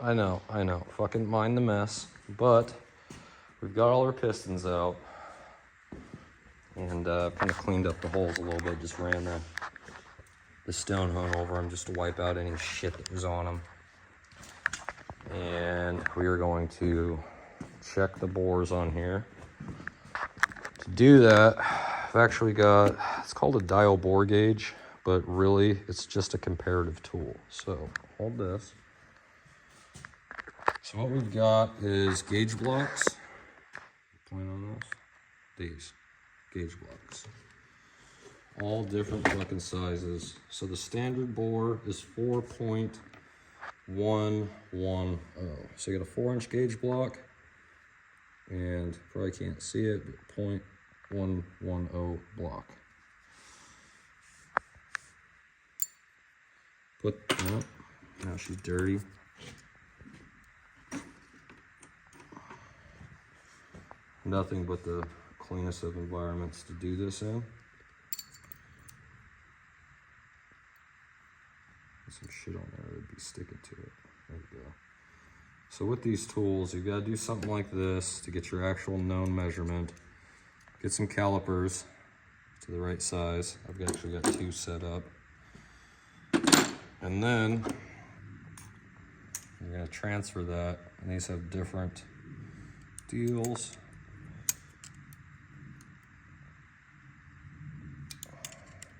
I know. Fucking mind the mess. But we've got all our pistons out. And kind of cleaned up the holes a little bit. Just ran the stone hone over them just to wipe out any shit that was on them. And we are going to check the bores on here. To do that, I've actually got, it's called a dial bore gauge, but really it's just a comparative tool. So hold this. So what we've got is gauge blocks. Point on those. These gauge blocks. All different fucking sizes. So the standard bore is 4.110. So you got a 4-inch gauge block, and probably can't see it, but 0.110 block. Put, oh, now she's dirty. Nothing but the cleanest of environments to do this in. There's some shit on there that'd be sticking to it. There we go. So with these tools, you've got to do something like this to get your actual known measurement. Get some calipers to the right size. I've actually got 2 set up. And then you're going to transfer that. And these have different deals.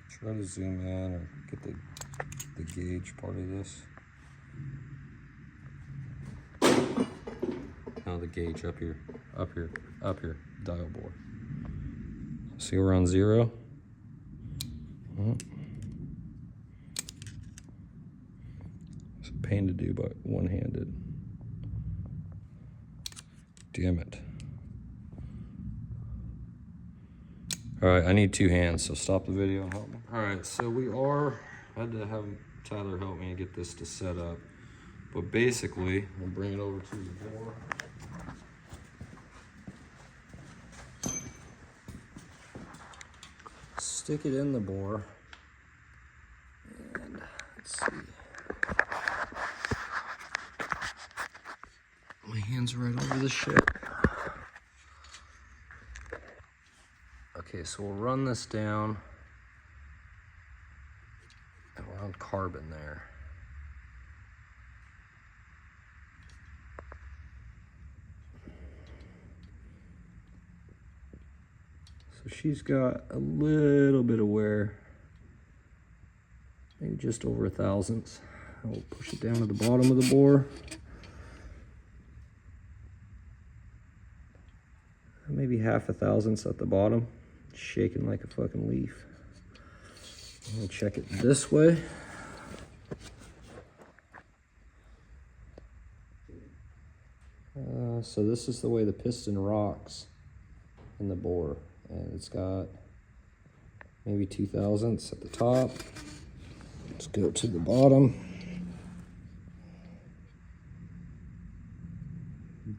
Try to zoom in or get the gauge part of this. Now the gauge up here, dial bore. See, we're on 0. It's a pain to do, but one-handed. Damn it. All right, I need 2 hands, so stop the video and help me. All right, so I had to have Tyler help me get this to set up. But basically, we'll bring it over to the bore. Stick it in the bore. And let's see. My hands are right over the shit. Okay, so we'll run this down. And we're on carbon there. So she's got a little bit of wear, maybe just over 1/1000. And we'll push it down to the bottom of the bore. Maybe 1/2 at the bottom, shaking like a fucking leaf. I'm gonna check it this way. So this is the way the piston rocks in the bore. And it's got maybe 2/1000 at the top. Let's go to the bottom.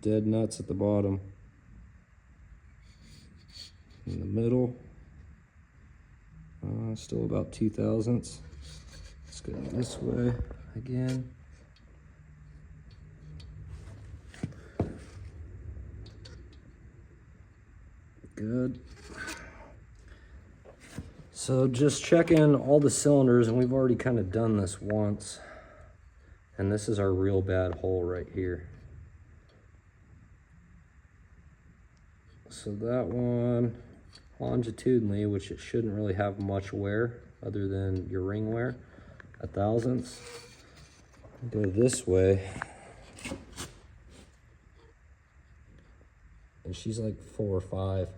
Dead nuts at the bottom. In the middle, still about 2/1000. Let's go this way again. Good. So just checking all the cylinders, and we've already kind of done this once. And this is our real bad hole right here. So that one, longitudinally, which it shouldn't really have much wear other than your ring wear, 1/1000. Go this way. And she's like 4 or 5.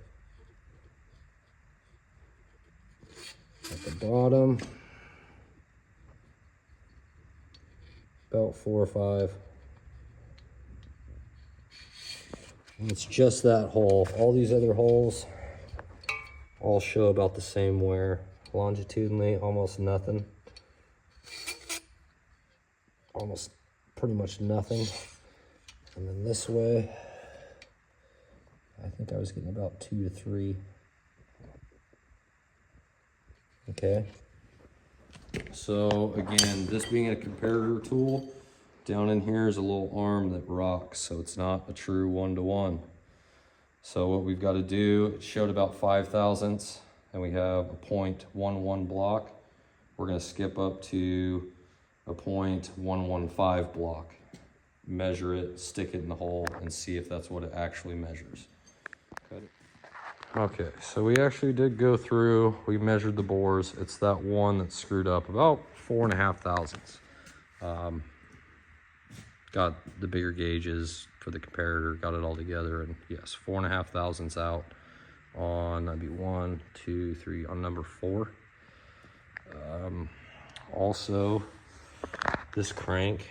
At the bottom, about 4 or 5. And it's just that hole. All these other holes all show about the same wear. Longitudinally, almost nothing. Almost pretty much nothing. And then this way, I think I was getting about 2 to 3. Okay. So again, this being a comparator tool, Down in here is a little arm that rocks, so it's not a true 1-to-1. So what we've got to do, it showed about 5 thousandths, and we have a 0.11 block. We're going to skip up to a 0.115 block. Measure it, stick it in the hole, and see if that's what it actually measures. Cut it. Okay, so we actually did go through, we measured the bores. It's that one that's screwed up, about 4.5 thousandths. Got the bigger gauges for the comparator, got it all together, and yes, 4.5 thousandths out on, that'd be 1, 2, 3, on number 4. Also, this crank,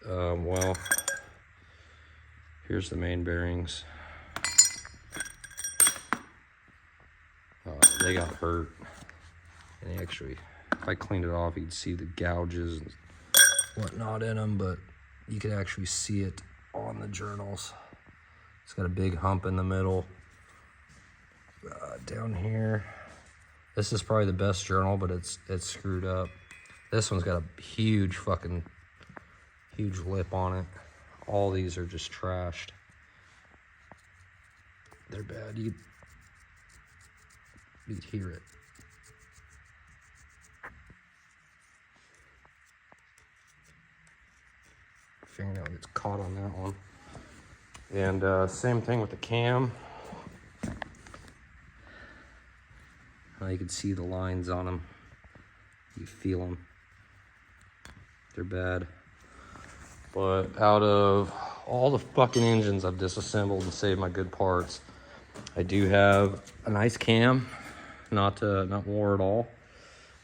well, here's the main bearings. They got hurt, and actually, if I cleaned it off, you'd see the gouges and whatnot in them, but you can actually see it on the journals. It's got a big hump in the middle. Down here, this is probably the best journal, but it's screwed up. This one's got a huge lip on it. All these are just trashed. They're bad. You'd hear it. Fingernail gets caught on that one. And same thing with the cam. You can see the lines on them. You feel them. They're bad. But out of all the fucking engines I've disassembled and saved my good parts, I do have a nice cam, not wore at all.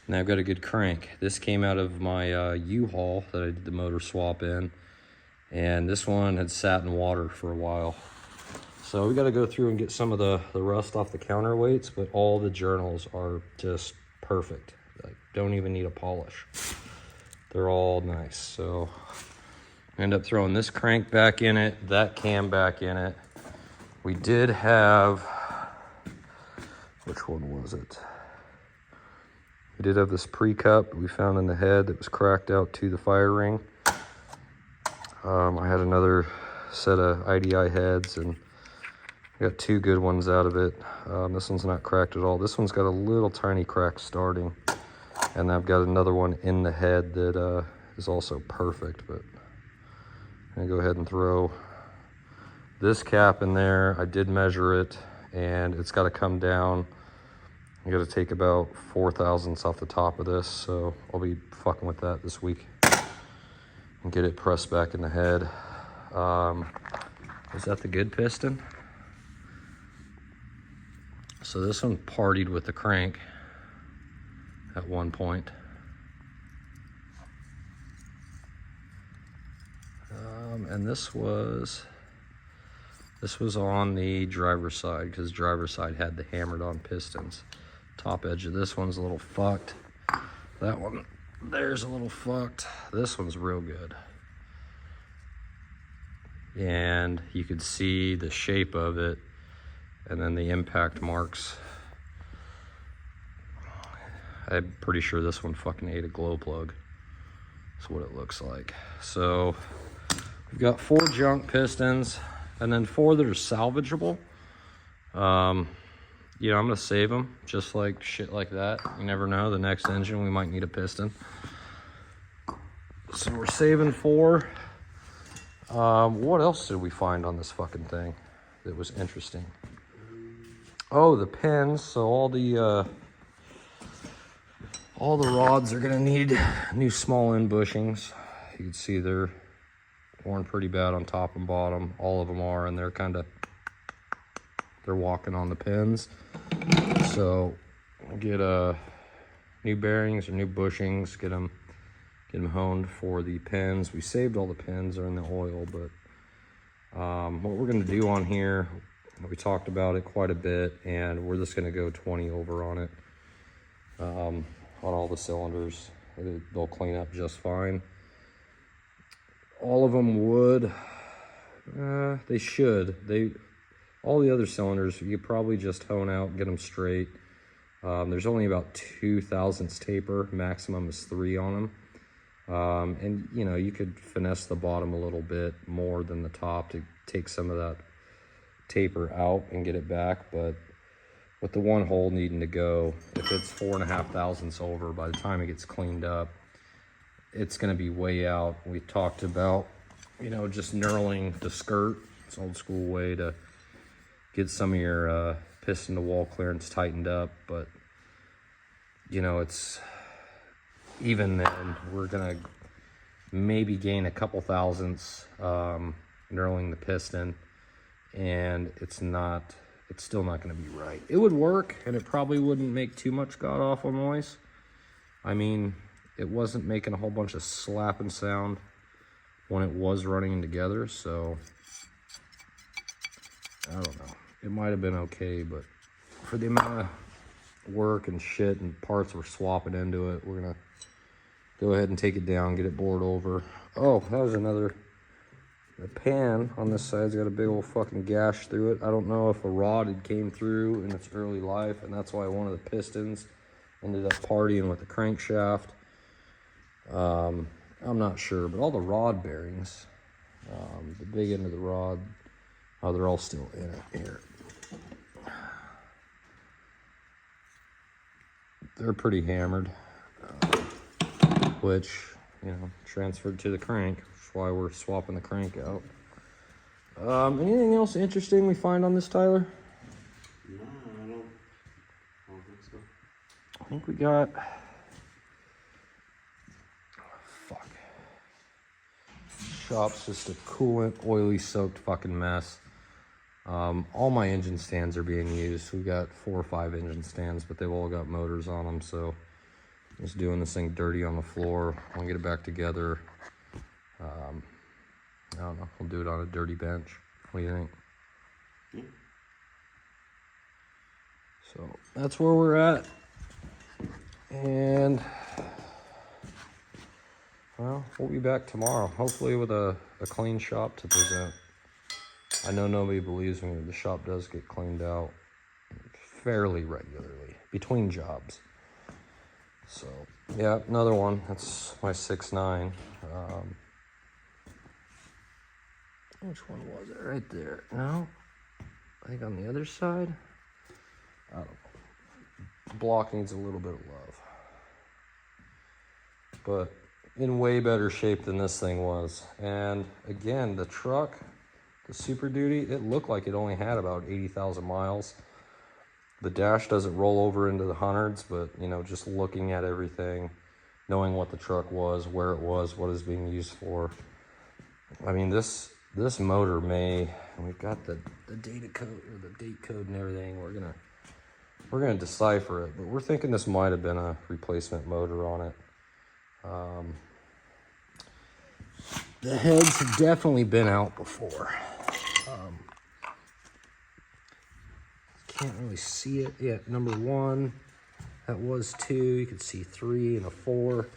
And I've got a good crank. This came out of my U-Haul that I did the motor swap in. And this one had sat in water for a while. So we got to go through and get some of the rust off the counterweights, but all the journals are just perfect. Like, don't even need a polish. They're all nice. So end up throwing this crank back in it, that cam back in it. We did have, which one was it? We did have this pre-cup we found in the head that was cracked out to the fire ring. I had another set of IDI heads, and I got 2 good ones out of it. This one's not cracked at all. This one's got a little tiny crack starting, and I've got another one in the head that is also perfect. But I'm gonna go ahead and throw this cap in there. I did measure it, and it's got to come down. I got to take about 4 thousandths off the top of this, so I'll be fucking with that this week and get it pressed back in the head. Is that the good piston? So this one partied with the crank at one point. And this was on the driver's side, because driver's side had the hammered on pistons. Top edge of this one's a little fucked. That one there's a little fucked. This one's real good. And you could see the shape of it, and then the impact marks. I'm pretty sure this one fucking ate a glow plug. That's what it looks like. So we've got 4 junk pistons, and then 4 that are salvageable. You know, I'm gonna save them, just like shit like that. You never know, the next engine we might need a piston. So we're saving 4. What else did we find on this fucking thing that was interesting? Oh, the pins. So all the rods are gonna need new small end bushings. You can see they're worn pretty bad on top and bottom. All of them are, and they're walking on the pins. So get new bearings or new bushings, get them honed for the pins. We saved all the pins, are in the oil, but what we're going to do on here, we talked about it quite a bit, and we're just going to go 20 over on it, on all the cylinders. They'll clean up just fine. All of them would, they should. All the other cylinders, you could probably just hone out, get them straight. There's only about 2 thousandths taper. Maximum is 3 on them. And you know, you could finesse the bottom a little bit more than the top to take some of that taper out and get it back. But with the one hole needing to go, if it's 4.5 thousandths over, by the time it gets cleaned up, it's going to be way out. We talked about, you know, just knurling the skirt. It's an old school way to get some of your piston to wall clearance tightened up. But you know, it's even then, we're gonna maybe gain a couple thousandths knurling the piston, and it's still not gonna be right. It would work, and it probably wouldn't make too much god awful noise. I mean, it wasn't making a whole bunch of slapping sound when it was running together, so I don't know. It might have been okay, but for the amount of work and shit and parts we're swapping into it, we're gonna go ahead and take it down, get it bored over. Oh, that was another. The pan on this side's got a big old fucking gash through it. I don't know if a rod had came through in its early life, and that's why one of the pistons ended up partying with the crankshaft. I'm not sure, but all the rod bearings, the big end of the rod, they're all still in it here. They're pretty hammered, which, you know, transferred to the crank. That's why we're swapping the crank out. Anything else interesting we find on this, Tyler? No, I don't think so. I think we got... fuck. Shop's just a coolant, oily, soaked fucking mess. All my engine stands are being used. We've got 4 or 5 engine stands, but they've all got motors on them, so just doing this thing dirty on the floor. I'll get it back together. I don't know, we'll do it on a dirty bench. What do you think? Yeah. So that's where we're at. And well, we'll be back tomorrow, hopefully with a clean shop to present. I know nobody believes me, but the shop does get cleaned out fairly regularly between jobs. So yeah, another one. That's my 6.9. Which one was it? Right there. No, I think on the other side. I don't know. Block needs a little bit of love, but in way better shape than this thing was. And again, the truck, the Super Duty, it looked like it only had about 80,000 miles. The dash doesn't roll over into the hundreds, but you know, just looking at everything, knowing what the truck was, where it was, what it's being used for. I mean, this motor may, and we've got the data code or the date code and everything. We're gonna decipher it, but we're thinking this might have been a replacement motor on it. The heads have definitely been out before. Can't really see it yet. Number 1, that was 2. You could see 3 and a 4.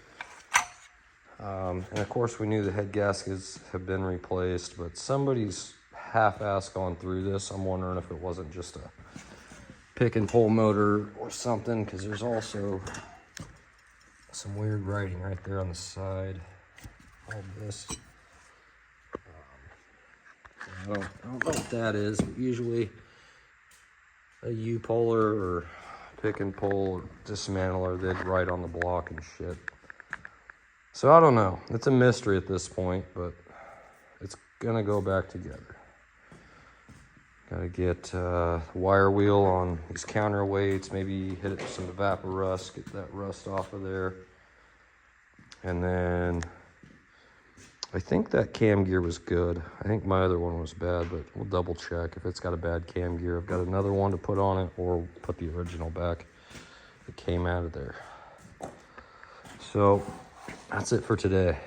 And of course, we knew the head gaskets have been replaced, but somebody's half-ass gone through this. I'm wondering if it wasn't just a pick and pull motor or something, because there's also some weird writing right there on the side. All this. I don't know what that is, but usually a U-polar or pick and pull or dismantler, they'd write on the block and shit. So I don't know. It's a mystery at this point, but it's gonna go back together. Gotta get wire wheel on these counterweights, maybe hit it with some vapor rust, get that rust off of there. And then I think that cam gear was good. I think my other one was bad, but we'll double check. If it's got a bad cam gear, I've got another one to put on it, or put the original back that came out of there. So that's it for today.